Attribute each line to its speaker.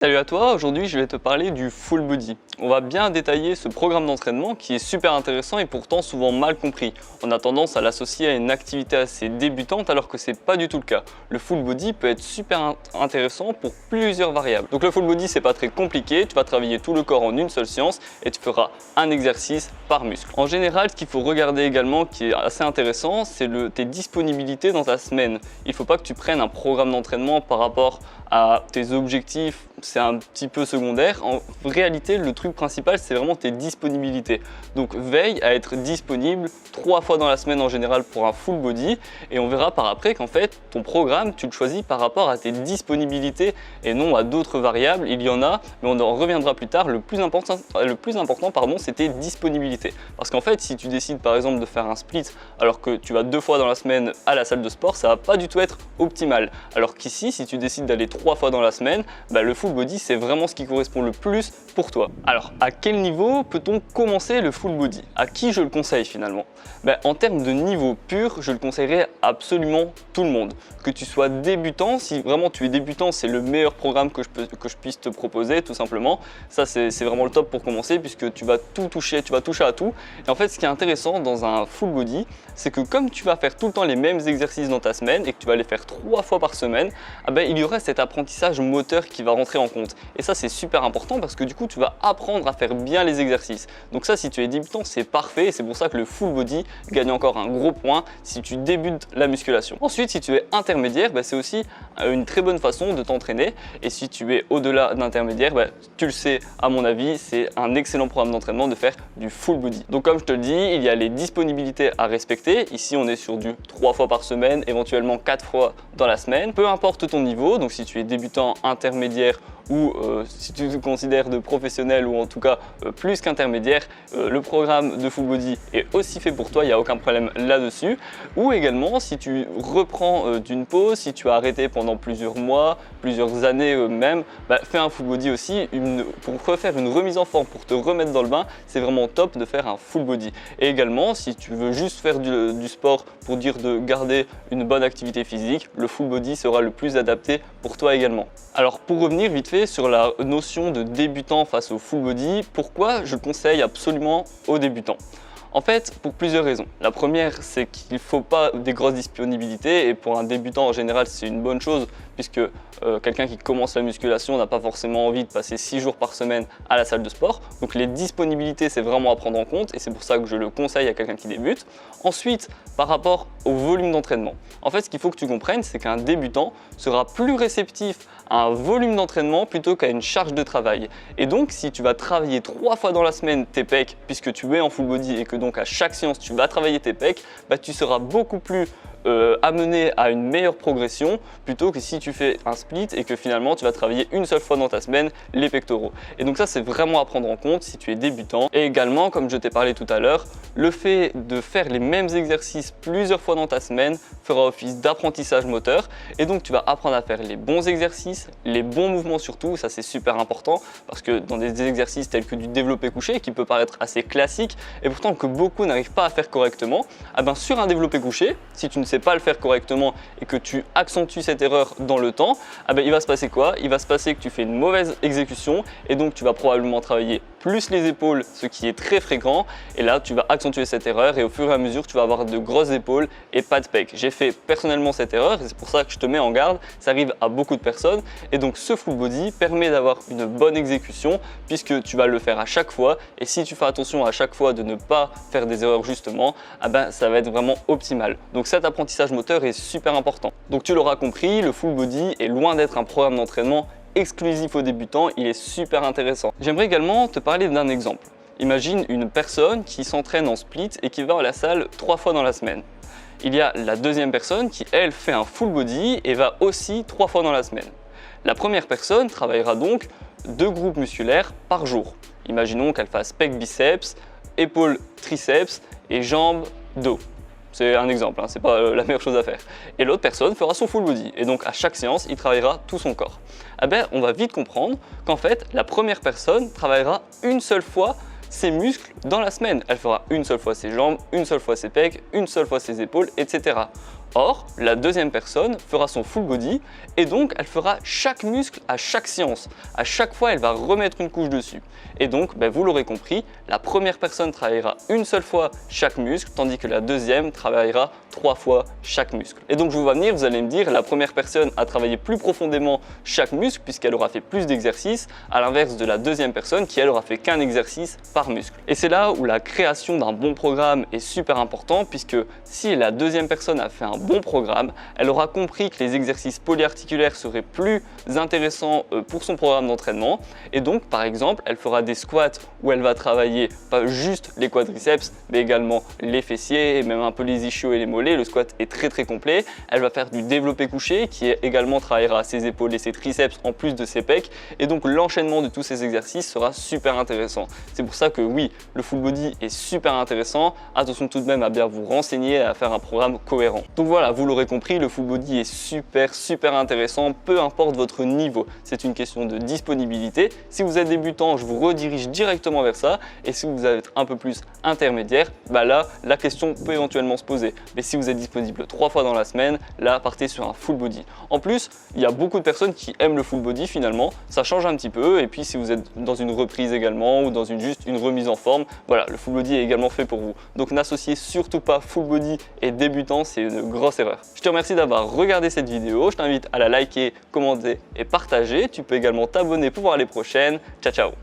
Speaker 1: Salut à toi, aujourd'hui je vais te parler du full body. On va bien détailler ce programme d'entraînement qui est super intéressant et pourtant souvent mal compris. On a tendance à l'associer à une activité assez débutante alors que c'est pas du tout le cas. Le full body peut être super intéressant pour plusieurs variables. Donc le full body c'est pas très compliqué, tu vas travailler tout le corps en une seule séance et tu feras un exercice par muscle. En général, ce qu'il faut regarder également qui est assez intéressant, c'est tes disponibilités dans ta semaine. Il faut pas que tu prennes un programme d'entraînement par rapport à tes objectifs, c'est un petit peu secondaire. En réalité, le truc principal, c'est vraiment tes disponibilités. Donc veille à être disponible 3 fois dans la semaine en général pour un full body et on verra par après qu'en fait, ton programme, tu le choisis par rapport à tes disponibilités et non à d'autres variables. Il y en a, mais on en reviendra plus tard. Le plus important, c'est tes disponibilités. Parce qu'en fait, si tu décides par exemple de faire un split alors que tu vas 2 fois dans la semaine à la salle de sport, ça va pas du tout être optimal. Alors qu'ici, si tu décides d'aller 3 fois dans la semaine, le full body c'est vraiment ce qui correspond le plus pour toi. Alors à quel niveau peut-on commencer le full body? À qui je le conseille finalement? En termes de niveau pur, je le conseillerais absolument tout le monde. Que tu sois débutant, si vraiment tu es débutant, c'est le meilleur programme que je puisse te proposer tout simplement. Ça c'est vraiment le top pour commencer puisque tu vas tout toucher, tu vas toucher à tout. Et en fait ce qui est intéressant dans un full body, c'est que comme tu vas faire tout le temps les mêmes exercices dans ta semaine et que tu vas les faire 3 fois par semaine, il y aura cet apprentissage moteur qui va rentrer en compte. Et ça c'est super important parce que du coup tu vas apprendre à faire bien les exercices. Donc ça, si tu es débutant, c'est parfait et c'est pour ça que le full body gagne encore un gros point si tu débutes la musculation. Ensuite, si tu es intermédiaire, c'est aussi une très bonne façon de t'entraîner. Et si tu es au-delà d'intermédiaire, tu le sais, à mon avis, c'est un excellent programme d'entraînement de faire du full body. Donc comme je te le dis, il y a les disponibilités à respecter. Ici, on est sur du 3 fois par semaine, éventuellement 4 fois dans la semaine. Peu importe ton niveau, donc si tu es débutant, intermédiaire ou si tu te considères de professionnel ou en tout cas plus qu'intermédiaire, le programme de full body est aussi fait pour toi, il n'y a aucun problème là-dessus. Ou également si tu reprends d'une pause, si tu as arrêté pendant plusieurs mois, plusieurs années même, fais un full body aussi pour refaire une remise en forme, pour te remettre dans le bain, c'est vraiment top de faire un full body. Et également si tu veux juste faire du sport pour dire de garder une bonne activité physique, le full body sera le plus adapté pour toi également. Alors pour revenir vite fait sur la notion de débutant face au full body, pourquoi je conseille absolument aux débutants? En fait, pour plusieurs raisons. La première, c'est qu'il ne faut pas des grosses disponibilités et pour un débutant en général, c'est une bonne chose puisque quelqu'un qui commence la musculation n'a pas forcément envie de passer 6 jours par semaine à la salle de sport. Donc les disponibilités, c'est vraiment à prendre en compte et c'est pour ça que je le conseille à quelqu'un qui débute. Ensuite, par rapport au volume d'entraînement. En fait, ce qu'il faut que tu comprennes, c'est qu'un débutant sera plus réceptif à un volume d'entraînement plutôt qu'à une charge de travail. Et donc, si tu vas travailler 3 fois dans la semaine tes pecs, puisque tu es en full body et que donc à chaque séance tu vas travailler tes pecs, tu seras beaucoup plus amené à une meilleure progression plutôt que si tu fais un split et que finalement tu vas travailler une seule fois dans ta semaine les pectoraux. Et donc ça c'est vraiment à prendre en compte si tu es débutant. Et également, comme je t'ai parlé tout à l'heure, le fait de faire les mêmes exercices plusieurs fois dans ta semaine fera office d'apprentissage moteur et donc tu vas apprendre à faire les bons exercices, les bons mouvements surtout, ça c'est super important parce que dans des exercices tels que du développé couché qui peut paraître assez classique et pourtant que beaucoup n'arrivent pas à faire correctement, sur un développé couché, si tu ne sais pas le faire correctement et que tu accentues cette erreur dans le temps, il va se passer quoi? Il va se passer que tu fais une mauvaise exécution et donc tu vas probablement travailler plus les épaules, ce qui est très fréquent et là tu vas accentuer cette erreur et au fur et à mesure tu vas avoir de grosses épaules et pas de pecs. J'ai fait personnellement cette erreur et c'est pour ça que je te mets en garde, ça arrive à beaucoup de personnes et donc ce full body permet d'avoir une bonne exécution puisque tu vas le faire à chaque fois et si tu fais attention à chaque fois de ne pas faire des erreurs justement, ça va être vraiment optimal. Donc cet apprentissage moteur est super important. Donc tu l'auras compris, le full body est loin d'être un programme d'entraînement exclusif aux débutants, il est super intéressant. J'aimerais également te parler d'un exemple. Imagine une personne qui s'entraîne en split et qui va à la salle 3 fois dans la semaine. Il y a la deuxième personne qui, elle, fait un full body et va aussi 3 fois dans la semaine. La première personne travaillera donc 2 groupes musculaires par jour. Imaginons qu'elle fasse pec biceps, épaules triceps et jambes dos. C'est un exemple, c'est pas la meilleure chose à faire. Et l'autre personne fera son full body. Et donc à chaque séance, il travaillera tout son corps. On va vite comprendre qu'en fait, la première personne travaillera une seule fois ses muscles dans la semaine. Elle fera une seule fois ses jambes, une seule fois ses pecs, une seule fois ses épaules, etc. Or, la deuxième personne fera son full body et donc elle fera chaque muscle à chaque séance. À chaque fois, elle va remettre une couche dessus. Et donc, vous l'aurez compris, la première personne travaillera une seule fois chaque muscle, tandis que la deuxième travaillera 3 fois chaque muscle. Et donc je vous vois venir, vous allez me dire, la première personne a travaillé plus profondément chaque muscle puisqu'elle aura fait plus d'exercices, à l'inverse de la deuxième personne qui elle aura fait qu'un exercice par muscle. Et c'est là où la création d'un bon programme est super important, puisque si la deuxième personne a fait un bon programme, elle aura compris que les exercices polyarticulaires seraient plus intéressants pour son programme d'entraînement. Et donc par exemple, elle fera des squats où elle va travailler pas juste les quadriceps, mais également les fessiers et même un peu les ischios et les mollets. Le squat est très complet. Elle va faire du développé couché qui également travaillera ses épaules et ses triceps en plus de ses pecs. Et donc l'enchaînement de tous ces exercices sera super intéressant. C'est pour ça que oui, le full body est super intéressant. Attention tout de même à bien vous renseigner et à faire un programme cohérent. Donc voilà, vous l'aurez compris, le full body est super intéressant, peu importe votre niveau. C'est une question de disponibilité. Si vous êtes débutant, je vous redirige directement vers ça. Et si vous êtes un peu plus intermédiaire, là, la question peut éventuellement se poser. Mais si vous êtes disponible 3 fois dans la semaine, là, partez sur un full body. En plus, il y a beaucoup de personnes qui aiment le full body finalement. Ça change un petit peu. Et puis, si vous êtes dans une reprise également ou dans juste une remise en forme, voilà, le full body est également fait pour vous. Donc, n'associez surtout pas full body et débutant, c'est une grosse erreur. Je te remercie d'avoir regardé cette vidéo. Je t'invite à la liker, commenter et partager. Tu peux également t'abonner pour voir les prochaines. Ciao, ciao!